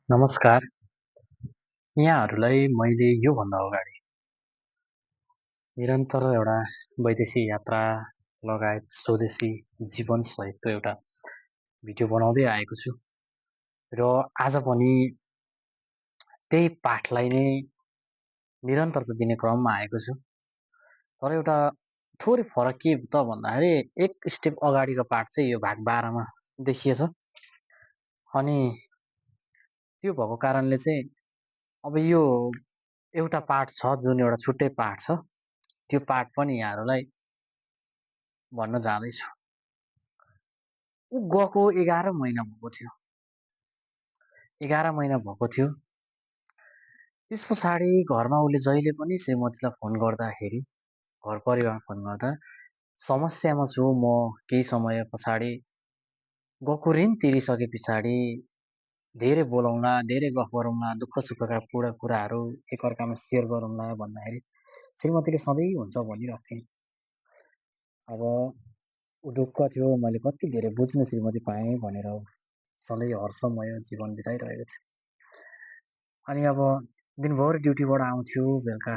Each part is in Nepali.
नमस्कार। यहाँहरूलाई मैले योभन्दा अगाडि निरन्तर एउटा वैदेशिक यात्रा लगायत स्वदेशी जीवनसहितको एउटा भिडियो बनाउँदै आएको छु र आज पनि त्यही पाठलाई नै निरन्तरता दिने क्रममा आएको छु। तर एउटा थोरै फरक के त भन्दाखेरि एक स्टेप अगाडिको पाठ चाहिँ यो भाग 12मा देखिएछ। अनि त्यो भएको कारणले चाहिँ अब यो एउटा पाठ छ जुन एउटा छुट्टै पाठ छ, त्यो पाठ पनि यहाँहरूलाई भन्न जाँदैछु। ऊ गएको 11 महिना भएको थियो। 11 महिना भएको थियो। त्यस पछाडि घरमा उसले जहिले पनि श्रीमतीलाई फोन गर्दाखेरि, घर परिवारमा फोन गर्दा, समस्यामा छु म, केही समय पछाडि गएको ऋण तिरिसके पछाडि धेरै बोलाउँला, धेरै गफ गरौँला, दुःख सुखका पूरा कुराहरू एकअर्कामा सेयर गरौँला भन्दाखेरि श्रीमतीले सधैँ हुन्छ भनिरहेको थिइन्। अब ऊ ढुक्क थियो, मैले कति धेरै बुझ्ने श्रीमती पाएँ भनेर सधैँ हर्षमय जीवन बिताइरहेको थियो। अनि अब दिनभरि ड्युटीबाट आउँथ्यो, बेलुका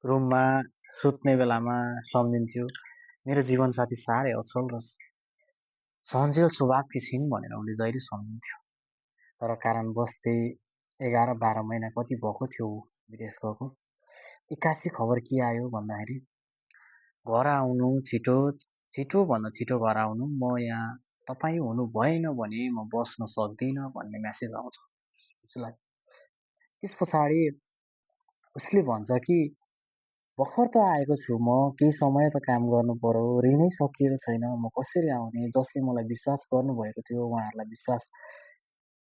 रुममा सुत्ने बेलामा सम्झिन्थ्यो मेरो जीवनसाथी साह्रै असल र सहनशील स्वभावकी छिन् भनेर उसले जहिले सम्झिन्थ्यो। तर कारणवश त्यही 11-12 महिना कति भएको थियो विदेश गएको, 81 खबर के आयो भन्दाखेरि घर आउनु छिटो, छिटोभन्दा छिटो घर आउनु, म यहाँ तपाईँ हुनु भएन भने म बस्न सक्दिनँ भन्ने म्यासेज आउँछ उसलाई। त्यस पछाडि उसले भन्छ कि भर्खर त आएको छु म, केही समय त काम गर्नु पर्यो, ऋणै सकिएको छैन, म कसरी आउने, जसले मलाई विश्वास गर्नुभएको थियो उहाँहरूलाई विश्वास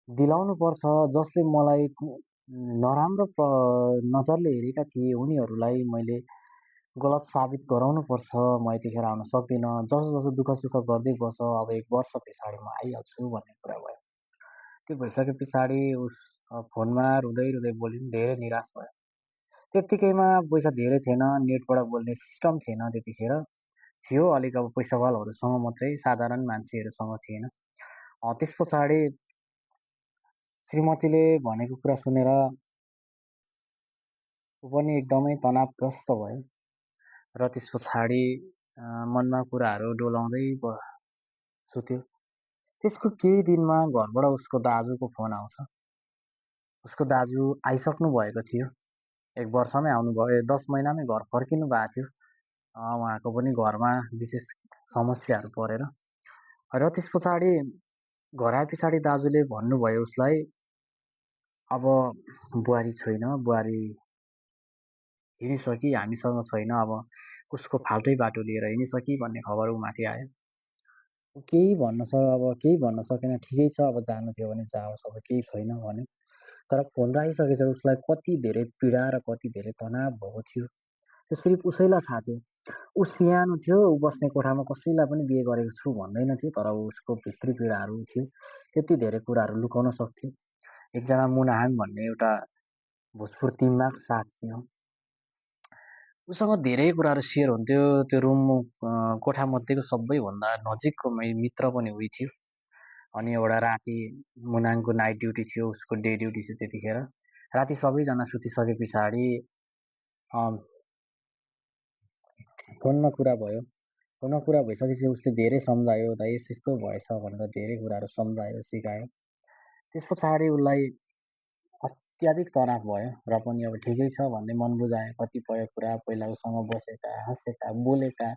दिलाउनु पर्छ, जसले मलाई नराम्रो नजरले हेरेका थिए उनीहरूलाई मैले गलत साबित गराउनु पर्छ, म यतिखेर आउन सक्दिनँ, जसो जसो दुःख सुख गर्दै बस, अब 1 वर्ष पछाडि म आइहाल्छु भन्ने कुरा भयो। त्यो भइसके पछाडि उस फोनमा रुँदै रुँदै बोलिन्, धेरै निराश भयो। त्यत्तिकैमा पैसा धेरै थिएन, नेटबाट बोल्ने सिस्टम थिएन त्यतिखेर, थियो अलिक अब पैसावालाहरूसँग मात्रै, साधारण मान्छेहरूसँग थिएन। त्यस पछाडि श्रीमतीले भनेको कुरा सुनेर ऊ पनि एकदमै तनावग्रस्त भयो र त्यस पछाडि मनमा कुराहरू डोलाउँदै सुत्यो। त्यसको केही दिनमा घरबाट उसको दाजुको फोन आउँछ। उसको दाजु आइसक्नु भएको थियो, 1 वर्षमै आउनुभयो, 10 महिनामै घर फर्किनु भएको थियो। उहाँको पनि घरमा विशेष समस्याहरू परेर र त्यस पछाडि घर आए पछाडि दाजुले भन्नुभयो उसलाई, अब बुहारी छैन, बुहारी हिँडिसकी, हामीसँग छैन, अब उसको फाल्टै बाटो लिएर हिँडिसकी भन्ने खबर ऊ माथि आयो। केही भन्न सकेन, ठिकै छ अब जानु थियो भने जाओस्, अब केही छैन भन्यो। तर फोन राखिसकेपछि उसलाई कति धेरै पीडा र कति धेरै तनाव भएको थियो त्यो सिर्फ उसैलाई थाहा थियो। ऊ सानो थियो, ऊ बस्ने कोठामा कसैलाई पनि बिहे गरेको छु भन्दैन थियो, तर उसको भित्री पीडाहरू थियो, त्यति धेरै कुराहरू लुकाउन सक्थ्यो। एकजना मुनाहाङ भन्ने एउटा भोजपुर टिममा साथी थियो, उसँग धेरै कुराहरू सेयर हुन्थ्यो। त्यो रुम कोठा मध्येको सबैभन्दा नजिकको मित्र पनि उही थियो। अनि एउटा राति मुनाङको नाइट ड्युटी थियो, उसको डे ड्युटी थियो त्यतिखेर। राति सबैजना सुतिसके पछाडि फोनमा कुरा भयो। फोनमा कुरा भइसकेपछि उसले धेरै सम्झायो, दाइ यस्तो भएछ भनेर धेरै कुराहरू सम्झायो, सिकायो। त्यस पछाडि उसलाई अत्याधिक तनाव भयो र पनि अब ठिकै छ भन्ने मन बुझायो। कतिपय कुरा पहिला उसँग बसेका, हाँसेका, बोलेका,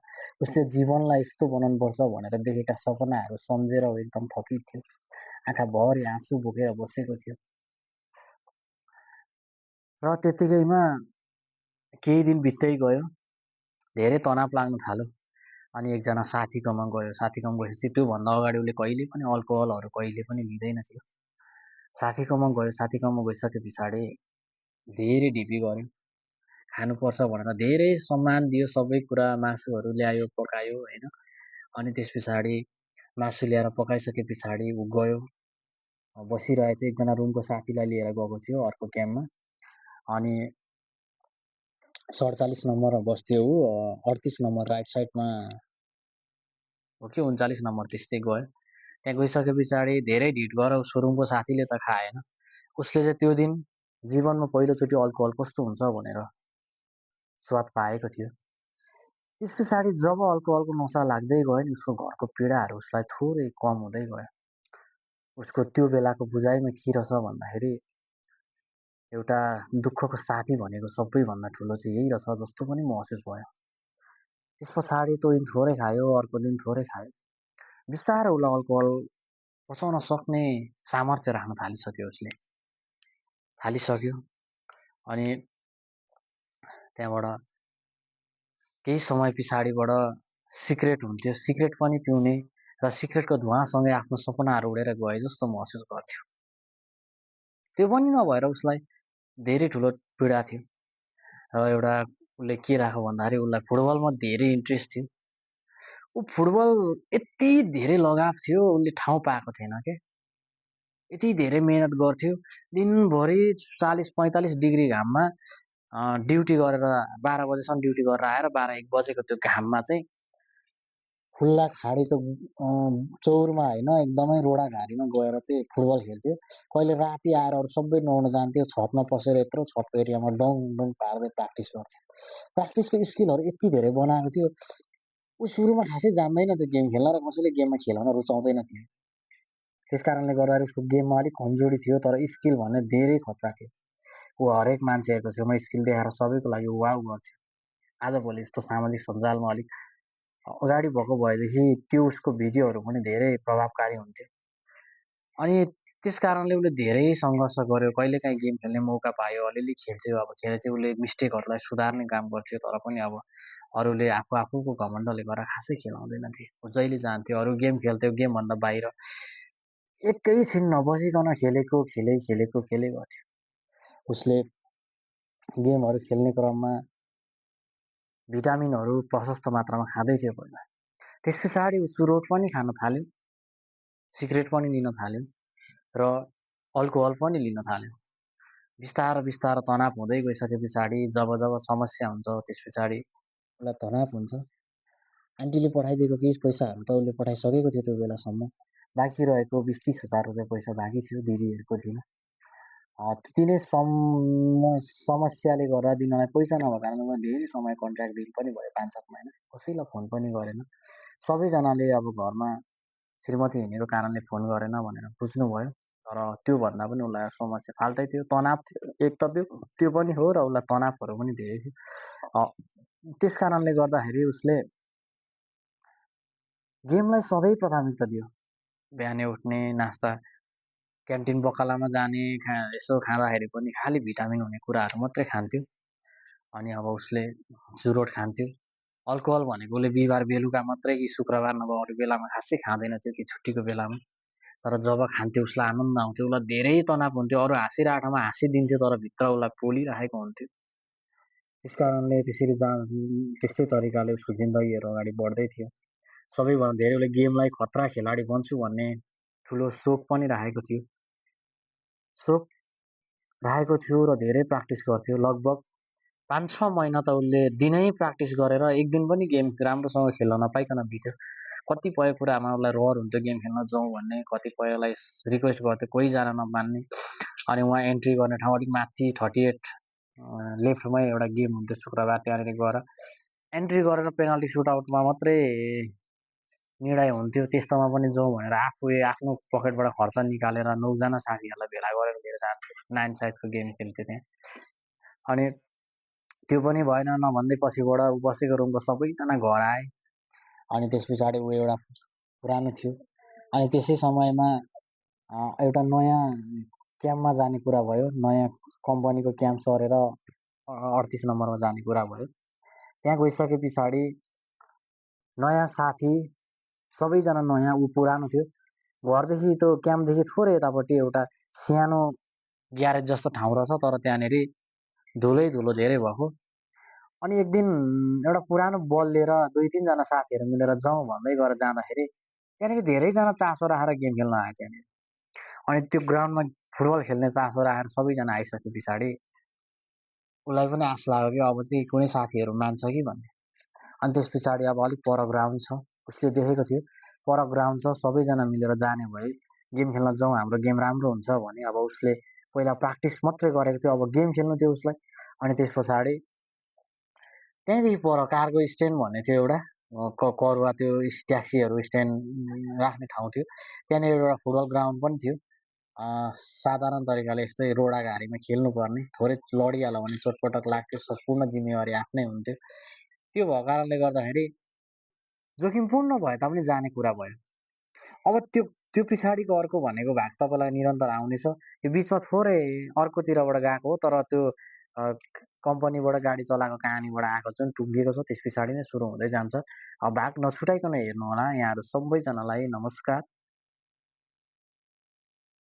उसले जीवनलाई यस्तो बनाउनुपर्छ भनेर देखेका सपनाहरू सम्झेर ऊ एकदम थकित थियो, आँखाभरि आँसु बोकेर बसेको थियो। र त्यत्तिकैमा केही दिन बित्दै गयो, धेरै तनाव लाग्न थाल्यो। अनि एकजना साथीकोमा गयो। साथीकोमा गएपछि त्योभन्दा अगाडि उसले कहिले पनि अल्कोहलहरू कहिले पनि लिँदैन थियो। साथीकोमा गयो, साथीकोमा गइसके पछाडि धेरै ढिपी गर्यो, खानुपर्छ भनेर धेरै सम्मान दियो, सबै कुरा मासुहरू ल्यायो, पकायो होइन। अनि त्यस पछाडि मासु ल्याएर पकाइसके पछाडि ऊ गयो, बसिरहेको थियो। एकजना रुमको साथीलाई लिएर गएको थियो अर्को क्याम्पमा। अनि 47 नम्बरमा बस्थ्यो ऊ, 38 नम्बर राइट साइडमा हो कि 39 नम्बर त्यस्तै गयो। त्यहाँ गइसके पछाडि धेरै ढिट गरेर उसको रुमको साथीले त खाएन। उसले चाहिँ त्यो दिन जीवनमा पहिलोचोटि अल्कोहल कस्तो हुन्छ भनेर स्वाद पाएको थियो। त्यस पछाडि जब अल्कोहलको नसा लाग्दै गयो नि उसको घरको पीडाहरू उसलाई थोरै कम हुँदै गयो। उसको त्यो बेलाको बुझाइमा के रहेछ भन्दाखेरि एउटा दुःखको साथी भनेको सबैभन्दा ठुलो चाहिँ यही रहेछ जस्तो पनि महसुस भयो। त्यस पछाडि त्यो दिन थोरै खायो, अर्को दिन थोरै खायो। बिस्तारै उसलाई अल्कोहल पचाउन सक्ने सामर्थ्य राख्न थालिसक्यो उसले। थालिसक्यो अनि त्यहाँबाट केही समय पछाडिबाट सिगरेट हुन्थ्यो, सिगरेट पनि पिउने र सिगरेटको धुवासँगै आफ्नो सपनाहरू उडेर गए जस्तो महसुस गर्थ्यो। त्यो पनि नभएर उसलाई धेरै ठुलो पीडा थियो र एउटा उसले के राख्यो भन्दाखेरि उसलाई फुटबलमा धेरै इन्ट्रेस्ट थियो। ऊ फुटबल यति धेरै लगाव थियो उसले ठाउँ पाएको थिएन के। यति धेरै मेहनत गर्थ्यो दिनभरि 40-45 डिग्री घाममा ड्युटी गरेर 12 बजेसम्म ड्युटी गरेर आएर 12-1 बजेको त्यो घाममा चाहिँ खुल्ला खाडी त चौरमा होइन एकदमै रोडा घारीमा गएर चाहिँ फुटबल खेल्थ्यो। कहिले राति आएर अरू सबै नुहाउन जान्थ्यो, छतमा पसेर यत्रो छतको एरियामा डङ डङ पार्दै प्र्याक्टिस गर्थ्यो। प्र्याक्टिसको स्किलहरू यति धेरै बनाएको थियो। ऊ सुरुमा खासै जान्दैन थियो गेम खेल्न र कसैले गेममा खेलाउन रुचाउँदैन थियो। त्यस कारणले गर्दाखेरि उसको गेममा अलिक कमजोरी थियो तर स्किल भन्ने धेरै खतरा थियो। ऊ हरेक मान्छेहरूको छेउमा स्किल देखाएर सबैको लागि वाउ गर्थ्यो। आजभोलि यस्तो सामाजिक सञ्जालमा अलिक अगाडि भएको भएदेखि त्यो उसको भिडियोहरू पनि धेरै प्रभावकारी हुन्थ्यो। अनि त्यस कारणले उसले धेरै सङ्घर्ष गर्यो। कहिलेकाहीँ गेम खेल्ने मौका पायो, अलिअलि खेल्थ्यो। अब खेले चाहिँ उसले मिस्टेकहरूलाई सुधार्ने काम गर्थ्यो तर पनि अब अरूले आफूको घमण्डले गरेर खासै खेलाउँदैन थिए। ऊ जहिले जान्थ्यो अरू गेम खेल्थ्यो, गेमभन्दा बाहिर एकैछिन नबसिकन खेलेको गर्थ्यो। उसले गेमहरू खेल्ने क्रममा भिटामिनहरू प्रशस्त मात्रामा खाँदै थियो पहिला। त्यस पछाडि ऊ चुरोट पनि खान थाल्यो, सिगरेट पनि लिन थाल्यो र अल्कोहल पनि लिन थाल्यो। बिस्तारो तनाव हुँदै गइसके पछाडि जब समस्या हुन्छ त्यस पछाडि उसलाई तनाव हुन्छ। आन्टीले पठाइदिएको केही पैसाहरू त उसले पठाइसकेको थियो त्यो बेलासम्म। बाँकी रहेको 20-30 हजार रुपियाँ पैसा बाँकी थियो दिदीहरूको दिन। त्यति नै समस्याले गर्दा दिनलाई पैसा नभएको कारणले धेरै समय कन्ट्र्याक्ट डिल पनि भयो 5-7 महिना। कसैलाई फोन पनि गरेन। सबैजनाले अब घरमा श्रीमती हिँडेको कारणले फोन गरेन भनेर बुझ्नुभयो। तर त्योभन्दा पनि उसलाई समस्या फाल्टै थियो, तनाव थियो। एक त त्यो पनि हो र उसलाई तनावहरू पनि धेरै थियो। त्यस कारणले गर्दाखेरि उसले गेमलाई सधैँ प्राथमिकता दियो। बिहानै उठ्ने, नास्ता क्यान्टिन बकालामा जाने, यसो खाँदाखेरि पनि खालि भिटामिन हुने कुराहरू मात्रै खान्थ्यो। अनि अब उसले चुरोट खान्थ्यो। अल्कोहल भनेको उसले बिहिबार बेलुका मात्रै कि शुक्रबार नभए अरू बेलामा खासै खाँदैन थियो कि छुट्टीको बेलामा। तर जब खान्थ्यो उसलाई आनन्द आउँथ्यो, उसलाई धेरै तनाव हुन्थ्यो। अरू हाँसिरहेकोमा हाँसिदिन्थ्यो तर भित्र उसलाई पोलिरहेको हुन्थ्यो। त्यस कारणले त्यस्तै तरिकाले उसको जिन्दगीहरू अगाडि बढ्दै थियो। सबैभन्दा धेरै उसले गेमलाई खतरा खेलाडी बन्छु भन्ने ठुलो सोख पनि राखेको थियो। र धेरै प्र्याक्टिस गर्थ्यो। लगभग 5-6 महिना त उसले दिनै प्र्याक्टिस गरेर एक दिन पनि गेम राम्रोसँग खेल्न नपाइकन बित्यो। कतिपय कुरामा उसलाई रहर हुन्थ्यो गेम खेल्न जाउँ भन्ने, कतिपयलाई रिक्वेस्ट गर्थ्यो, कोहीजना नमान्ने। अनि उहाँ एन्ट्री गर्ने ठाउँ अलिक माथि 38 लेफ्टमै एउटा गेम हुन्थ्यो शुक्रबार, त्यहाँनिर गएर एन्ट्री गरेर पेनल्टी सुटआउटमा मात्रै निर्णय हुन्थ्यो। त्यस्तोमा पनि जाउँ भनेर आफ्नो पकेटबाट खर्च निकालेर 9जना साथीहरूलाई भेला गरेर लिएर जान्थ्यो। 9 साइजको गेम खेल्थ्यो त्यहाँ। अनि त्यो पनि भएन, नभन्दै पछिबाट ऊ बसेको रुमको सबैजना घर आए। अनि त्यस पछाडि ऊ एउटा पुरानो थियो। अनि त्यसै समयमा एउटा नयाँ क्याम्पमा जाने कुरा भयो। नयाँ कम्पनीको क्याम्प सरेर 38 नम्बरमा जाने कुरा भयो। त्यहाँ गइसके पछाडि नयाँ साथी, सबैजना नयाँ, ऊ पुरानो थियो। घरदेखि त्यो क्याम्पदेखि थोरै यतापट्टि एउटा सानो ग्यारेज जस्तो ठाउँ रहेछ तर त्यहाँनिर धुलो धेरै भएको। अनि एक दिन एउटा पुरानो बल लिएर 2-3जना साथीहरू मिलेर जाउँ भन्दै गरेर जाँदाखेरि त्यहाँनिर धेरैजना चासो राखेर गेम खेल्न आयो त्यहाँनिर। अनि त्यो ग्राउन्डमा फुटबल खेल्ने चासो राखेर सबैजना आइसके पछाडि उसलाई पनि आश लाग्यो कि अब चाहिँ कुनै साथीहरू मान्छ कि भन्ने। अनि त्यस पछाडि अब अलिक पर ग्राउन्ड छ, उसले देखेको थियो पर ग्राउन्ड छ, सबैजना मिलेर जाने भए गेम खेल्न जाउँ, हाम्रो गेम राम्रो हुन्छ भने अब उसले पहिला प्र्याक्टिस मात्रै गरेको थियो, अब गेम खेल्नु थियो उसलाई। अनि त्यस पछाडि त्यहाँदेखि पर कार्गो स्ट्यान्ड भन्ने थियो एउटा, करुवा त्यो ट्याक्सीहरू स्ट्यान्ड राख्ने ठाउँ थियो, त्यहाँनिर एउटा फुटबल ग्राउन्ड पनि थियो। साधारण तरिकाले यस्तै रोडा घारीमा खेल्नुपर्ने, थोरै लडिहाल्यो भने चोटपटक लाग्थ्यो, सम्पूर्ण जिम्मेवारी आफ्नै हुन्थ्यो। त्यो भएको कारणले गर्दाखेरि जोखिमपूर्ण भए तापनि जाने कुरा भयो। अब त्यो त्यो पछाडिको अर्को भनेको भाग तपाईँलाई निरन्तर आउनेछ। यो बिचमा थोरै अर्कोतिरबाट गएको हो, तर त्यो कम्पनीबाट गाडी चलाएको कहानीबाट आएको जुन टुङ्गिएको छ त्यस पछाडि नै सुरु हुँदै जान्छ। भाग नछुटाइकन हेर्नुहोला। यहाँहरू सबैजनालाई नमस्कार।